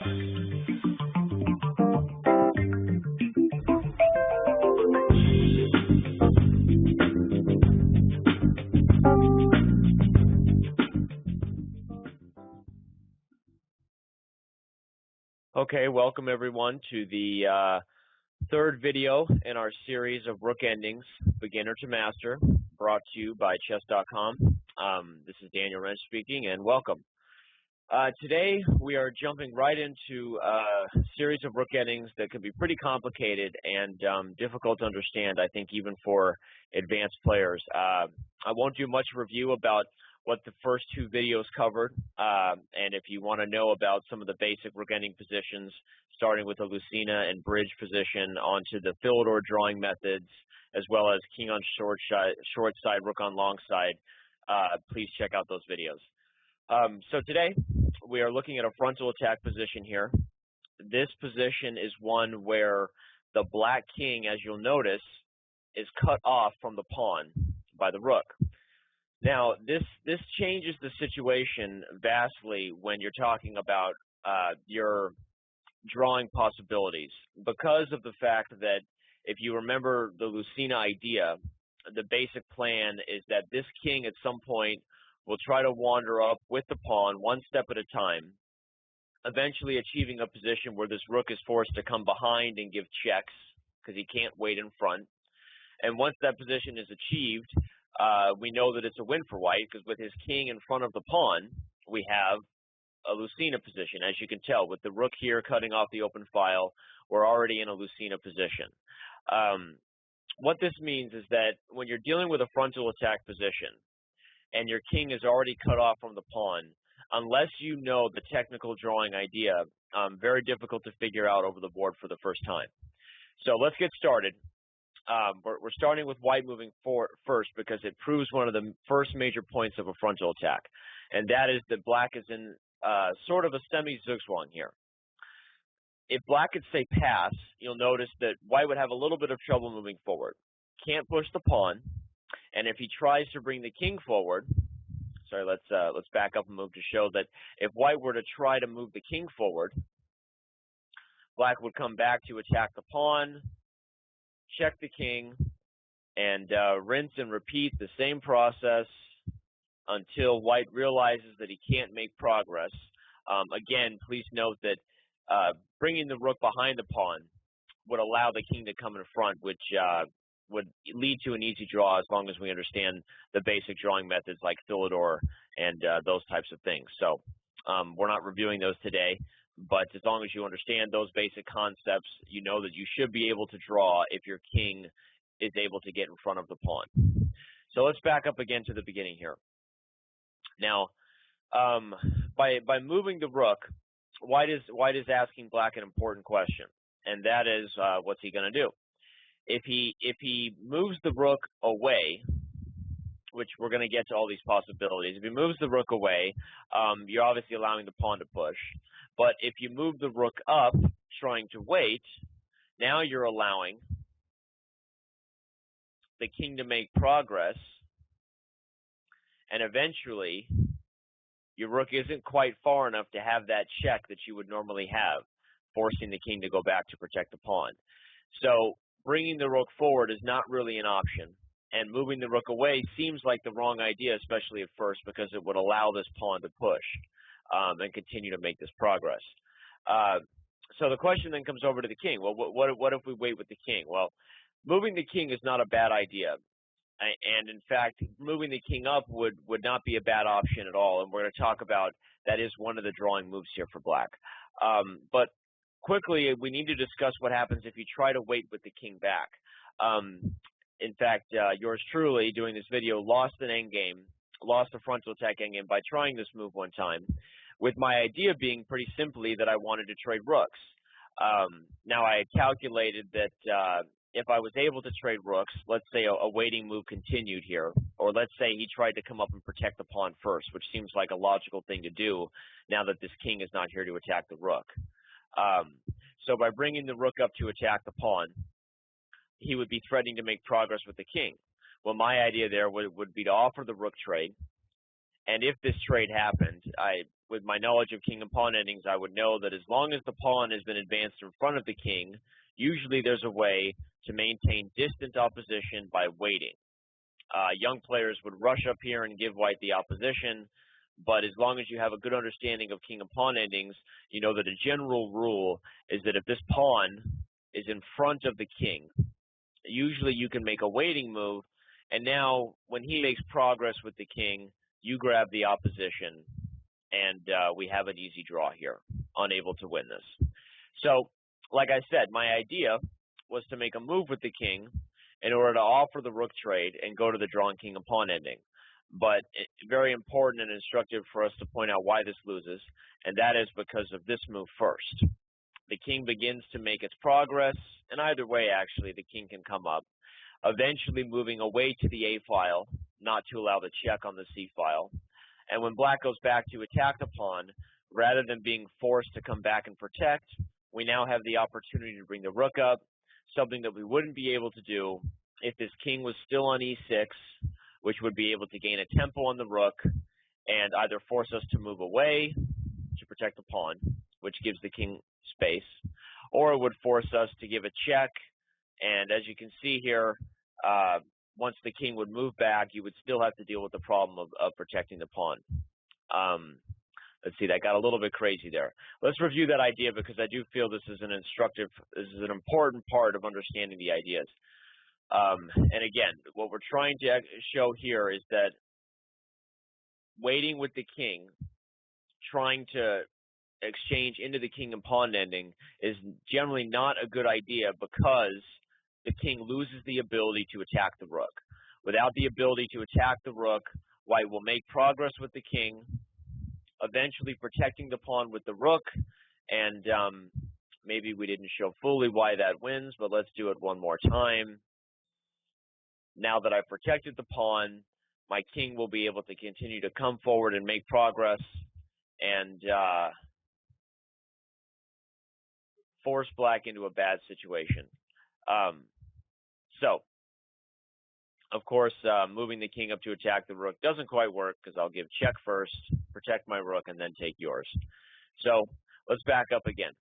Okay, welcome everyone to the third video in our series of rook endings, beginner to master, brought to you by chess.com. This is Daniel Wrench speaking, and welcome. Today we are jumping right into a series of rook endings that can be pretty complicated and difficult to understand, I think, even for advanced players. I won't do much review about what the first two videos covered, and if you want to know about some of the basic rook ending positions, starting with the Lucena and bridge position onto the Philidor drawing methods, as well as king on short side, rook on long side, please check out those videos. So today we are looking at a frontal attack position here. This position is one where the black king, as you'll notice, is cut off from the pawn by the rook. Now, this changes the situation vastly when you're talking about your drawing possibilities, because of the fact that if you remember the Lucena idea, the basic plan is that this king at some point will try to wander up with the pawn one step at a time, eventually achieving a position where this rook is forced to come behind and give checks because he can't wait in front. And once that position is achieved, we know that it's a win for white, because with his king in front of the pawn, we have a Lucena position. As you can tell, with the rook here cutting off the open file, we're already in a Lucena position. What this means is that when you're dealing with a frontal attack position and your king is already cut off from the pawn, unless you know the technical drawing idea, very difficult to figure out over the board for the first time. So let's get started. We're starting with white moving forward first, because it proves one of the first major points of a frontal attack, and that is that black is in sort of a semi-zugzwang here. If black could say pass, you'll notice that white would have a little bit of trouble moving forward. Can't push the pawn, and if he tries to bring the king forward, sorry, let's back up and move to show that if white were to try to move the king forward, black would come back to attack the pawn, check the king, and rinse and repeat the same process until white realizes that he can't make progress. Again, please note that bringing the rook behind the pawn would allow the king to come in front, which would lead to an easy draw as long as we understand the basic drawing methods like Philidor and those types of things. So we're not reviewing those today, but as long as you understand those basic concepts, you know that you should be able to draw if your king is able to get in front of the pawn. So let's back up again to the beginning here. Now, by moving the rook, white is asking black an important question, and that is, what's he going to do? If he moves the rook away, which we're going to get to all these possibilities. If he moves the rook away, you're obviously allowing the pawn to push. But if you move the rook up, trying to wait, now you're allowing the king to make progress, and eventually your rook isn't quite far enough to have that check that you would normally have, forcing the king to go back to protect the pawn. So bringing the rook forward is not really an option, and moving the rook away seems like the wrong idea, especially at first, because it would allow this pawn to push and continue to make this progress. So the question then comes over to the king. Well, what if we wait with the king? Well, moving the king is not a bad idea. And in fact, moving the king up would not be a bad option at all. And we're going to talk about that is one of the drawing moves here for black. But quickly, we need to discuss what happens if you try to wait with the king back. In fact, yours truly, doing this video, lost an endgame, lost a frontal attack endgame by trying this move one time, with my idea being pretty simply that I wanted to trade rooks. Now, I had calculated that if I was able to trade rooks, let's say a waiting move continued here, or let's say he tried to come up and protect the pawn first, which seems like a logical thing to do now that this king is not here to attack the rook. So by bringing the rook up to attack the pawn, he would be threatening to make progress with the king. Well, my idea there would be to offer the rook trade, and if this trade happened, with my knowledge of king and pawn endings, I would know that as long as the pawn has been advanced in front of the king, usually there's a way to maintain distant opposition by waiting. Young players would rush up here and give white the opposition, but as long as you have a good understanding of king and pawn endings, you know that a general rule is that if this pawn is in front of the king, usually you can make a waiting move, and now when he makes progress with the king, you grab the opposition, and we have an easy draw here, unable to win this. So, like I said, my idea was to make a move with the king in order to offer the rook trade and go to the drawn king and pawn ending. But very important and instructive for us to point out why this loses, and that is because of this move first. The king begins to make its progress, and either way, actually, the king can come up, eventually moving away to the A file, not to allow the check on the C file. And when black goes back to attack the pawn, rather than being forced to come back and protect, we now have the opportunity to bring the rook up, something that we wouldn't be able to do if this king was still on E6, which would be able to gain a tempo on the rook and either force us to move away to protect the pawn, which gives the king space, or it would force us to give a check. And as you can see here, once the king would move back, you would still have to deal with the problem of protecting the pawn. Let's see, that got a little bit crazy there. Let's review that idea because I do feel this is an important part of understanding the ideas. And again, what we're trying to show here is that waiting with the king, trying to exchange into the king and pawn ending is generally not a good idea because the king loses the ability to attack the rook. Without the ability to attack the rook, white will make progress with the king, eventually protecting the pawn with the rook, and maybe we didn't show fully why that wins, but let's do it one more time. Now that I've protected the pawn, my king will be able to continue to come forward and make progress and force black into a bad situation. So, of course, moving the king up to attack the rook doesn't quite work because I'll give check first, protect my rook, and then take yours. So let's back up again.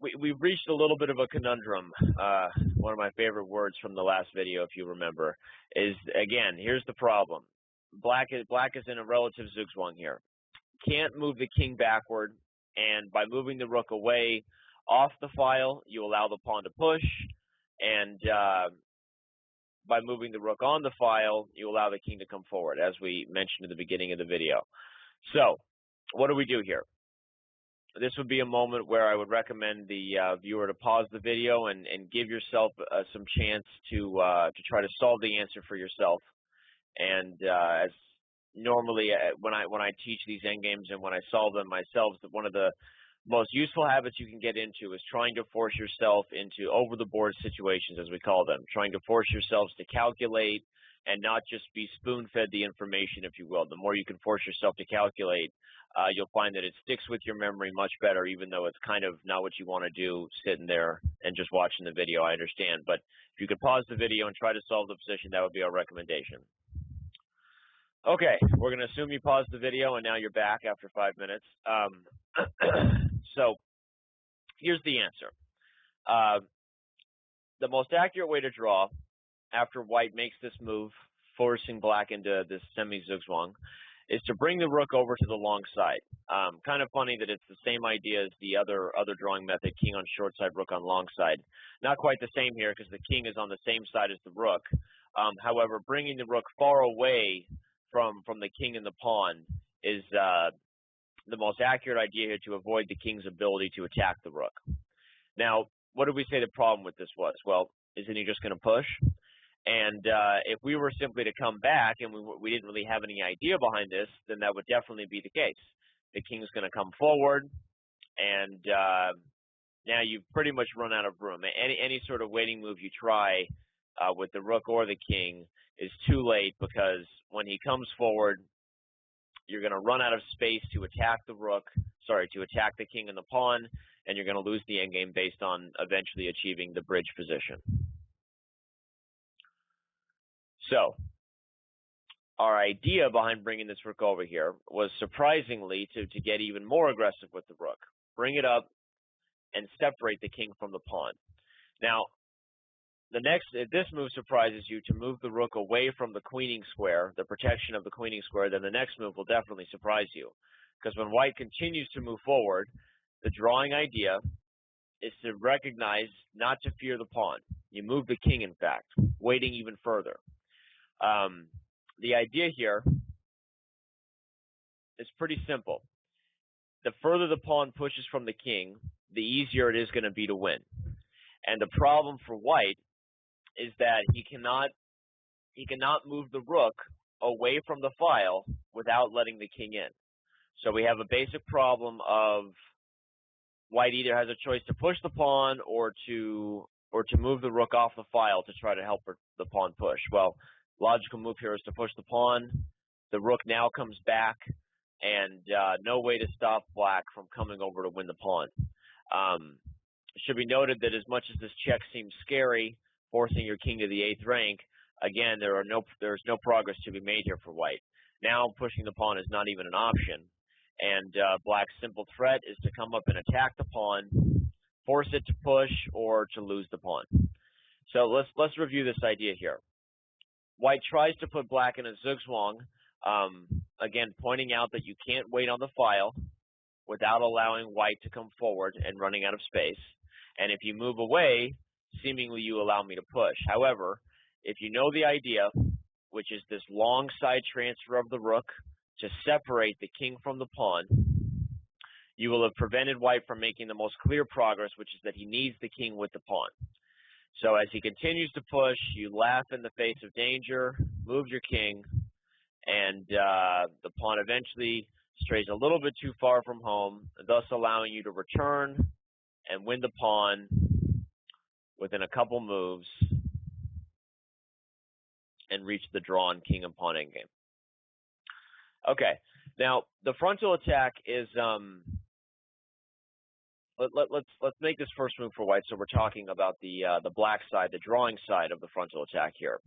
We've reached a little bit of a conundrum. One of my favorite words from the last video, if you remember, is, again, here's the problem. Black is in a relative zugzwang here. Can't move the king backward, and by moving the rook away off the file, you allow the pawn to push, and by moving the rook on the file, you allow the king to come forward, as we mentioned at the beginning of the video. So, what do we do here? This would be a moment where I would recommend the viewer to pause the video and give yourself some chance to try to solve the answer for yourself. And as normally when I teach these endgames and when I solve them myself, one of the most useful habits you can get into is trying to force yourself into over-the-board situations, as we call them, trying to force yourselves to calculate and not just be spoon-fed the information, if you will. The more you can force yourself to calculate, you'll find that it sticks with your memory much better, even though it's kind of not what you want to do sitting there and just watching the video, I understand. But if you could pause the video and try to solve the position, that would be our recommendation. Okay, we're going to assume you paused the video and now you're back after 5 minutes. So here's the answer. The most accurate way to draw after white makes this move, forcing black into this semi-zugzwang, is to bring the rook over to the long side. Kind of funny that it's the same idea as the other drawing method, king on short side, rook on long side. Not quite the same here because the king is on the same side as the rook. However, bringing the rook far away from the king and the pawn is the most accurate idea here to avoid the king's ability to attack the rook. Now, what did we say the problem with this was? Well, isn't he just going to push? And if we were simply to come back and we didn't really have any idea behind this, then that would definitely be the case. The king's going to come forward, and now you've pretty much run out of room. Any sort of waiting move you try with the rook or the king is too late because when he comes forward, you're going to run out of space to attack the to attack the king and the pawn, and you're going to lose the endgame based on eventually achieving the bridge position. So, our idea behind bringing this rook over here was surprisingly to get even more aggressive with the rook. Bring it up and separate the king from the pawn. Now, if this move surprises you, to move the rook away from the queening square, the protection of the queening square, then the next move will definitely surprise you. Because when white continues to move forward, the drawing idea is to recognize not to fear the pawn. You move the king, in fact, waiting even further. The idea here is pretty simple. The further the pawn pushes from the king, the easier it is going to be to win. And the problem for white is that he cannot move the rook away from the file without letting the king in. So we have a basic problem of white either has a choice to push the pawn or to move the rook off the file to try to help the pawn push. Well, logical move here is to push the pawn. The rook now comes back, and no way to stop black from coming over to win the pawn. It should be noted that as much as this check seems scary, forcing your king to the 8th rank, again, there's no progress to be made here for white. Now pushing the pawn is not even an option, and black's simple threat is to come up and attack the pawn, force it to push, or to lose the pawn. So let's review this idea here. White tries to put black in a zugzwang, again pointing out that you can't wait on the file without allowing white to come forward and running out of space. And if you move away, seemingly you allow me to push. However, if you know the idea, which is this long side transfer of the rook to separate the king from the pawn, you will have prevented white from making the most clear progress, which is that he needs the king with the pawn. So as he continues to push, you laugh in the face of danger, move your king, and the pawn eventually strays a little bit too far from home, thus allowing you to return and win the pawn within a couple moves and reach the drawn king and pawn endgame. Okay, now the frontal attack is let's make this first move for white. So we're talking about the black side, the drawing side of the frontal attack here.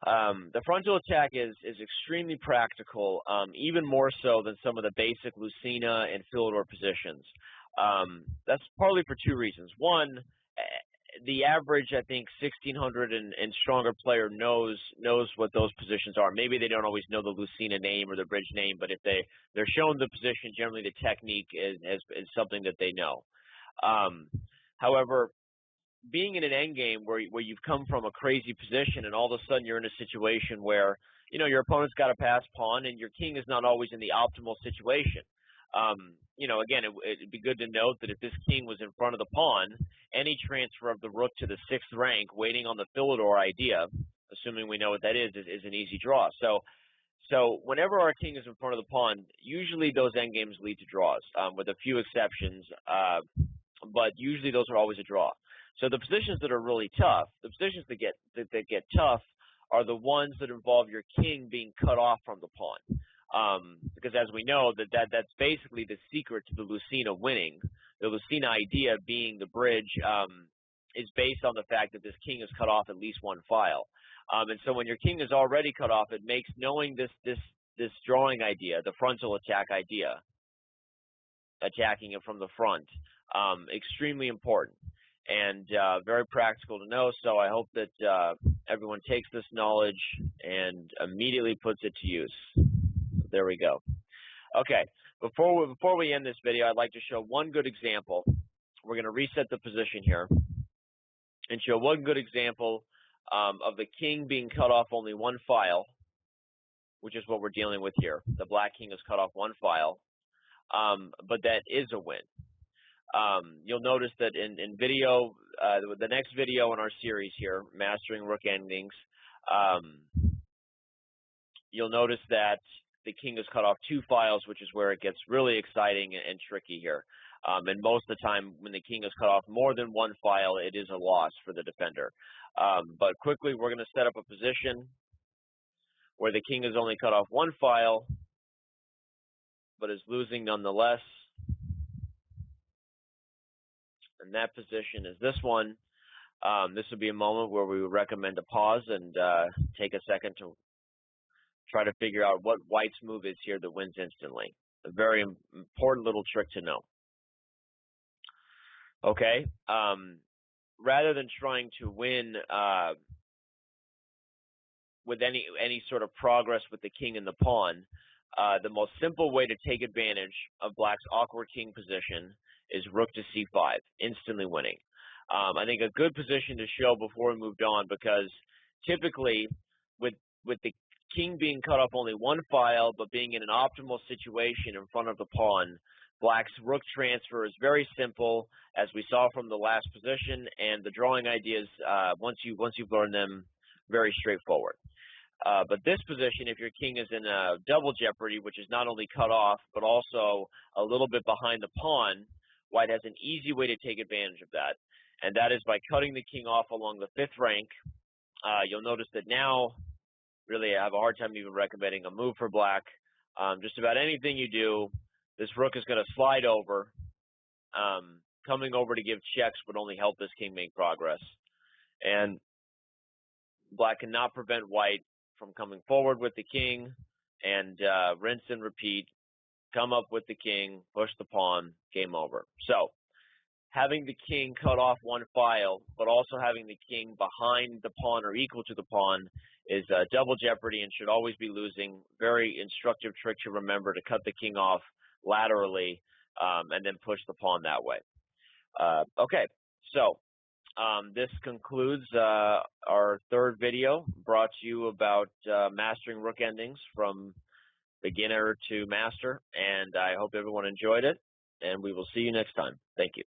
The frontal attack is extremely practical, even more so than some of the basic Lucina and Philidor positions. That's partly for two reasons. One, the average, I think, 1600 and stronger player knows what those positions are. Maybe they don't always know the Lucina name or the bridge name, but if they're shown the position, generally the technique is something that they know. However, being in an endgame where you've come from a crazy position and all of a sudden you're in a situation where your opponent's got a pass pawn and your king is not always in the optimal situation. Again, it'd be good to note that if this king was in front of the pawn, any transfer of the rook to the 6th rank, waiting on the Philidor idea, assuming we know what that is an easy draw. So whenever our king is in front of the pawn, usually those endgames lead to draws, with a few exceptions, but usually those are always a draw. So the positions that are really tough, the positions that get tough, are the ones that involve your king being cut off from the pawn. Because as we know, that's basically the secret to the Lucina winning. The Lucina idea being the bridge is based on the fact that this king is cut off at least one file. And so when your king is already cut off, it makes knowing this drawing idea, the frontal attack idea, attacking it from the front, extremely important and very practical to know. So I hope that everyone takes this knowledge and immediately puts it to use. There we go. Okay, before we end this video, I'd like to show one good example. We're going to reset the position here and show one good example of the king being cut off only one file, which is what we're dealing with here. The black king is cut off one file, but that is a win. You'll notice that in video, the next video in our series here, Mastering Rook Endings, you'll notice that the king is cut off two files, which is where it gets really exciting and tricky here. And most of the time, when the king is cut off more than one file, it is a loss for the defender. But quickly, we're going to set up a position where the king is only cut off one file, but is losing nonetheless. And that position is this one. This would be a moment where we would recommend a pause and take a second to try to figure out what white's move is here that wins instantly. A very important little trick to know. Okay, rather than trying to win with any sort of progress with the king and the pawn, the most simple way to take advantage of black's awkward king position is rook to c5, instantly winning. I think a good position to show before we moved on, because typically with the king being cut off only one file, but being in an optimal situation in front of the pawn, black's rook transfer is very simple, as we saw from the last position, and the drawing ideas, once you've learned them, very straightforward. But this position, if your king is in a double jeopardy, which is not only cut off, but also a little bit behind the pawn, white has an easy way to take advantage of that, and that is by cutting the king off along the 5th rank. You'll notice that now, really, I have a hard time even recommending a move for black. Just about anything you do, this rook is going to slide over. Coming over to give checks would only help this king make progress. And black cannot prevent white from coming forward with the king, and rinse and repeat, come up with the king, push the pawn, game over. So having the king cut off one file, but also having the king behind the pawn or equal to the pawn is double jeopardy and should always be losing. Very instructive trick to remember, to cut the king off laterally and then push the pawn that way. Okay, so this concludes our 3rd video, brought to you about mastering rook endings from beginner to master, and I hope everyone enjoyed it, and we will see you next time. Thank you.